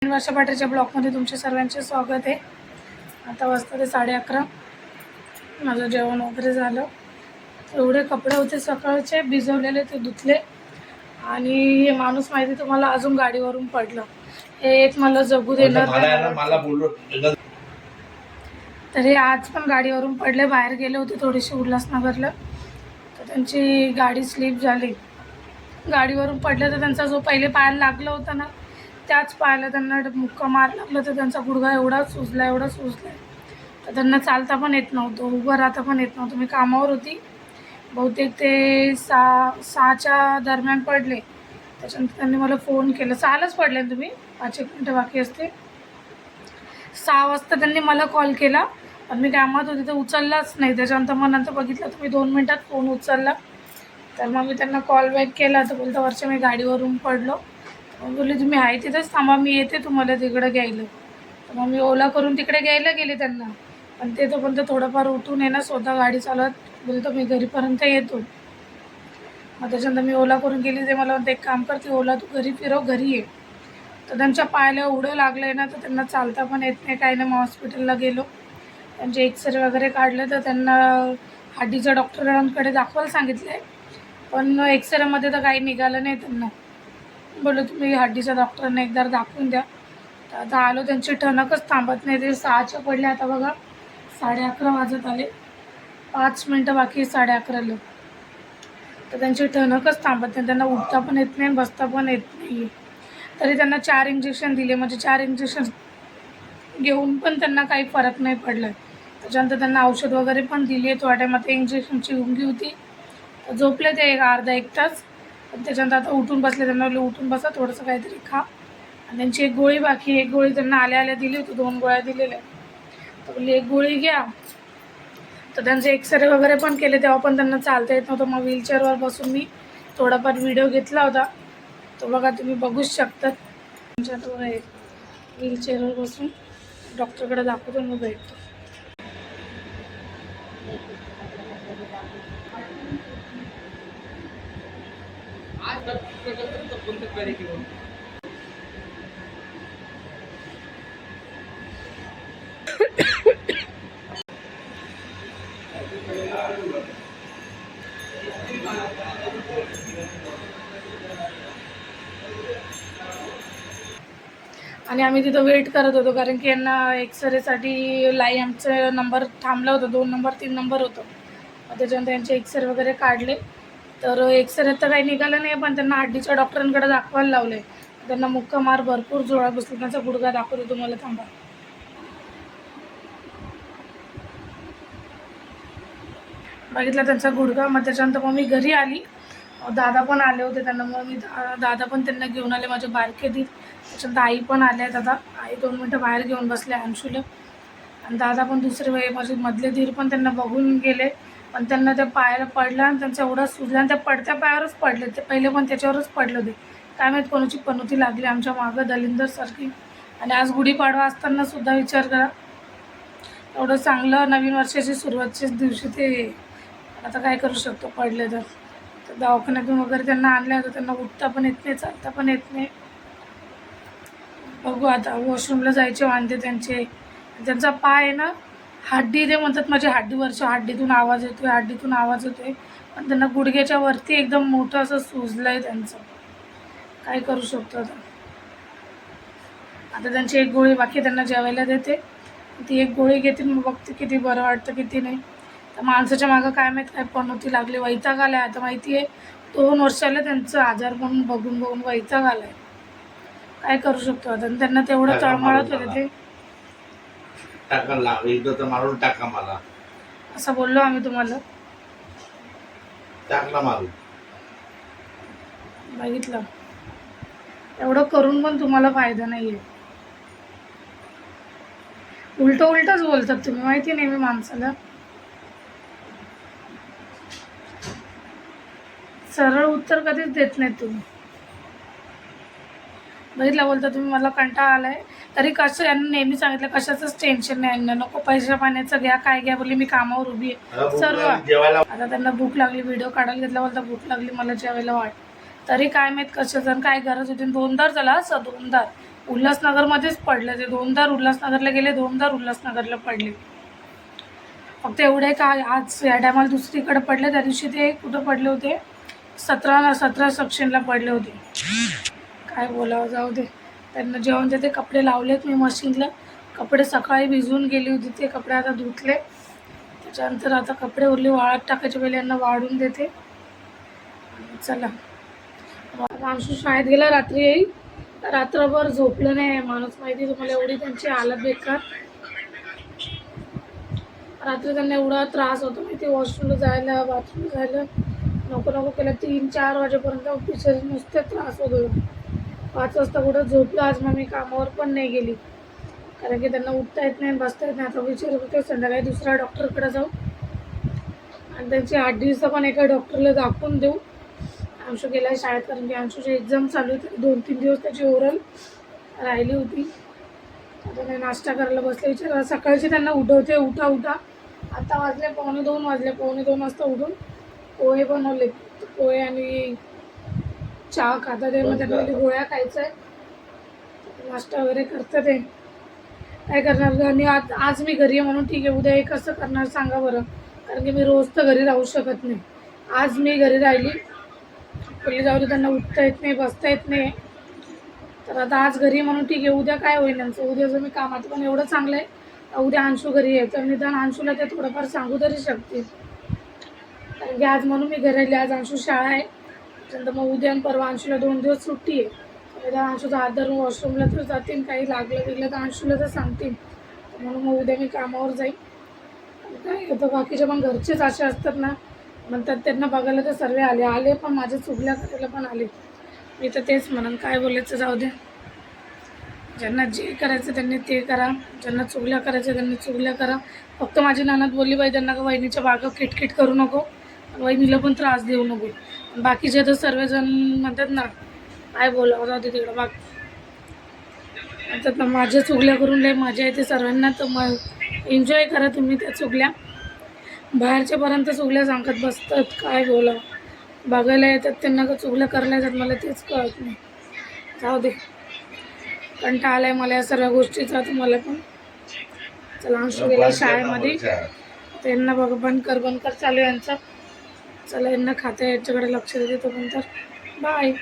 वर्षा पाटीलच्या ब्लॉगमध्ये तुमच्या सर्वांचे स्वागत आहे। आता वाजता ते 11:30। माझं जेवण वगैरे झालं। एवढे कपडे होते सकाळचे भिजवलेले ते धुतले आणि हे माणूस माहिती तुम्हाला अजून गाडीवरून पडलं। हे एक मला जगू देणार मला बोललो तर हे आज पण गाडीवरून पडले। बाहेर गेले होते थोडेसे उल्हासनगरला, तर त्यांची गाडी स्लिप झाली। गाडीवरून पडले तर त्यांचा जो पहिले पायाला लागलं होतं ना, त्याच पायाला त्यांना मुक्का मार लागला, तर त्यांचा गुडघा एवढा सुजला तर त्यांना चालता पण येत नव्हतं, उभं राहता पण येत नव्हतं। मी कामावर होती, बहुतेक ते 6च्या दरम्यान पडले। त्याच्यानंतर त्यांनी मला फोन केला। 6लाच पडले तुम्ही, 5 मिनिटं बाकी असते। 6 वाजता त्यांनी मला कॉल केला, पण मी कामात होती तर उचललाच नाही। त्याच्यानंतर मग नंतर बघितलं तुम्ही 2 मिनिटात फोन उचलला, तर मग मी त्यांना कॉल बॅक केला। तर बोलता वर्षा मी गाडीवरून पडलो। मग बोलले तुम्ही आहे तिथंच थांबा, मी येते तुम्हाला तिकडे घ्यायला। तर मग मी ओला करून तिकडे घ्यायला गेले त्यांना, पण ते तोपर्यंत थोडंफार उठून आहे ना स्वतः गाडी चालवत बोलतो मी घरीपर्यंत येतो। मग त्याच्यानंतर मी ओला करून गेली। ते मला म्हणते एक काम करते, ओला तू घरी फिरव, घरी ये। तर त्यांच्या पायाला एवढं लागलं आहे ना, तर त्यांना चालता पण येत नाही, काही नाही। मग हॉस्पिटलला गेलो, त्यांचे एक्सरे वगैरे काढले, तर त्यांना हड्डीच्या डॉक्टरांकडे दाखवायला सांगितलं आहे, पण एक्सरेमध्ये तर काही निघालं नाही त्यांना। बोललो तुम्ही हड्डीच्या डॉक्टरांना एकदा दाखवून द्या। तर आता आलो, त्यांची ठणकच थांबत नाही। ते 6च्या पडले, आता बघा 11:30 वाजत आले, 5 मिनिटं बाकी 11:30ला। तर त्यांची ठणकच थांबत नाही, त्यांना उठता पण येत नाही, बसता पण येत नाही। तरी त्यांना 4 इंजेक्शन दिले, म्हणजे 4 इंजेक्शन घेऊन पण त्यांना काही फरक नाही पडला। त्याच्यानंतर त्यांना औषध वगैरे पण दिली। थोड्या टायमात इंजेक्शनची उंगी होती, तर झोपले ते अर्धा एक तास। पण त्याच्यानंतर आता उठून बसले, त्यांना बोलले उठून बसा, थोडंसं काहीतरी खा। आणि त्यांची एक गोळी बाकी, एक गोळी त्यांना आल्या आल्या दिली होती, 2 गोळ्या दिलेल्या, तर बोलली एक गोळी घ्या। तर त्यांचे एक्सरे वगैरे पण केले, तेव्हा पण त्यांना चालता येत नव्हतं। मग व्हीलचेअरवर बसून मी थोडाफार व्हिडिओ घेतला होता, तो बघा तुम्ही बघूच शकता। व्हीलचेअरवर बसून डॉक्टरकडे दाखवतो, मग भेटतो। आणि आम्ही तिथं वेट करत होतो, कारण की यांना एक्सरेसाठी आमचा नंबर थांबला होता, 2 नंबर 3 नंबर होतं। त्याच्यानंतर त्यांचे एक्सरे वगैरे काढले, तर एक्सरे तर काही निघालं नाही, पण त्यांना हड्डीच्या डॉक्टरांकडे दाखवायला लावले। त्यांना मुक्का मार भरपूर जोळा बसला, त्यांचा गुडघा दाखवतो तुम्हाला, थांबा। बघितला त्यांचा गुडघा। मग त्याच्यानंतर मग मी घरी आली, दादा पण आले होते, त्यांना मग मी दादा पण त्यांना घेऊन आले, माझे बारके दीर। त्याच्यानंतर आई पण आल्या आहेत। आता आई 2 मिनटं बाहेर घेऊन बसले अंशूला, आणि दादा पण दुसरे वेळे माझे मधले दीर पण त्यांना बघून गेले। पण त्यांना त्या पायाला पडला आणि त्यांचा एवढा सुजला, आणि त्या पडत्या पायावरच पडले ते, पहिले पण त्याच्यावरच पडले होते। काय माहीत कोणाची पनोती लागली आमच्या मागं, दलिंदर सारखी। आणि आज गुढीपाडवा असताना सुद्धा विचार करा, एवढं चांगलं नवीन वर्षाची सुरुवातच्याच दिवशी ते, आता काय करू शकतो, पडले तर दवाखान्यातून वगैरे त्यांना आणलं, तर त्यांना उठता पण येत नाही, चालता पण येत नाही। बघू आता, वॉशरूमला जायचे वांदे त्यांचे। त्यांचा पाय आहे ना, हड्डी ते म्हणतात माझी हड्डीवरच्या हड्डीतून आवाज येतोय, हड्डीतून आवाज येतोय, पण त्यांना गुडघ्याच्या वरती एकदम मोठं असं सुजलं आहे त्यांचं। काय करू शकतो आता। आता त्यांची एक गोळी बाकी, त्यांना जेवायला देते, ती एक गोळी घेतील, मग बघते किती बरं वाटतं किती नाही। तर माणसाच्या मागं काय माहीत काय पनोती लागली, वैताग आला आहे। आता माहिती आहे 2 वर्षाला त्यांचं आजार पण बघून बघून वैताग आला आहे। काय करू शकतो आता, त्यांना तेवढं तळमळत होते ते, टाका मारून टाका मला, असं बोललो आम्ही तुम्हाला, टाकला मारू। बघितलं, एवढं करून पण तुम्हाला फायदा नाही आहे। उलटच बोलतात तुम्ही, माहिती नाही मी माणसाला, सरळ उत्तर कधीच देत नाही तुम्ही। बघितलं, बोलता तुम्ही मला कंटाळा आलाय, तरी कसं यांना नेहमी सांगितलं कशाचंच टेन्शन नाही, यांना नको पैशा पाण्याचं घ्या, काय घ्या, बोलली मी कामावर उभी आहे सर्व। आता त्यांना भूक लागली, व्हिडिओ काढायला घेतला, बोलता भूक लागली मला जेवायला वाट, तरी काय माहीत कशाचं काय गरज होती। 2दार झाला असं, 2दार उल्हासनगरमध्येच पडले ते. 2दा उल्हासनगरला गेले, 2दा उल्हासनगरला पडले. फक्त एवढे का आज या टायमाला दुसरीकडे पडले. त्या दिवशी ते कुठं पडले होते, 17 सेक्शनला पडले होते. काय बोलावं, जाऊ दे. त्यांना जेवण देते. कपडे लावलेत मी मशीनला. कपडे सकाळी भिजवून गेली होती, ते कपडे आता धुतले. त्याच्यानंतर आता कपडे उरले वाळत टाकायचे, पहिले यांना वाढून देते. चला, अंशू शाळेत गेला, रात्री येईल. रात्रभर झोपलं नाही माणूस, माहिती तुम्हाला, एवढी त्यांची हालत बेकार. रात्री त्यांना एवढा त्रास होतो माहिती, वॉशरूमला जायला, बाथरूमला जायला नको नको केलं. 3-4 वाजेपर्यंत टीचर नुसते त्रास होत होता. 5 वाजता कुठं झोपलं. आज मग मी कामावर पण नाही गेली, कारण की त्यांना उठता येत नाही, बसता येत नाही. आता विचार होते संध्याकाळी दुसऱ्या डॉक्टरकडे जाऊ आणि त्यांची 8 दिवस पण एका डॉक्टरला दाखवून देऊ. अंशू गेला शाळेत, कारण की अंशूची एक्झाम चालू होती. 2-3 दिवस त्याची ओरल राहिली होती. आता ते नाश्ता करायला बसले. विचार सकाळची त्यांना उठवते, उठा. आता वाजले 1:45 वाजले. 1:45 वाजता उठून पोहे बनवले. पोहे आणि चहा खाता ते. मग त्यांना गोळ्या खायचं आहे, नाश्ता वगैरे करतं ते. काय करणार. आणि आज मी घरी आहे म्हणून ठीक आहे, उद्या हे कसं करणार सांगा बरं, कारण की मी रोज तर घरी राहू शकत नाही. आज मी घरी राहिली, पहिले जाऊ दे, त्यांना उठता येत नाही, बसता येत नाही. तर आता आज घरी म्हणून ठीक आहे, उद्या काय होईल त्यांचं. उद्या जर मी कामात पण एवढं चांगलं आहे, उद्या अंशू घरी आहे तर निदान अंशूला ते थोडंफार सांगू तरी शकतील. कारण की आज म्हणून मी घरी राहिली. आज अंशू शाळा आहे, त्यानंतर मग उद्या आणि परवा अंशूला 2 दिवस सुट्टी आहे. उद्या अंशूचा हात धरून वॉशरूमला तर जातील, काही लागलं बिगलं तर अंशूला तर सांगतील. म्हणून मग उद्या मी कामावर जाईल. काय होतं, बाकीचे पण घरचेच असे असतात ना, म्हणतात त्यांना बघायला तर सर्व आले पण माझ्या चुगल्या करायला पण आले. मी तर तेच म्हणून काय बोलायचं, जाऊ दे. ज्यांना जे करायचं त्यांनी ते करा, ज्यांना चुगल्या करायचं त्यांनी चुगल्या करा. फक्त माझी नणद बोलली बाई त्यांना का वहिनीच्या बागा किटकिट करू नको, वहिनीला पण त्रास देऊ नको. बाकीचे तर सर्वजण म्हणतात ना, काय बोलावं, जाऊ दे तिकडं. म्हणतात ना माझ्या चुगल्या करून लय मजा येते सर्वांना, तर मग एन्जॉय करा तुम्ही त्या चुगल्या. बाहेरच्यापर्यंत चुगल्या सांगत बसतात, काय बोलावं. बघायला येतात त्यांना का चुगल्या करायला येतात, मला तेच कळत नाही. जाऊ दे, कंटाळा आलाय मला या सर्व गोष्टीचा. तुम्हाला पण. चला, अंशू गेला शाळेमध्ये, त्यांना बघ बंद कर चालू यांचा. चला, यांना खाता याच्याकडे लक्ष देते तोपर्यंत. बाय.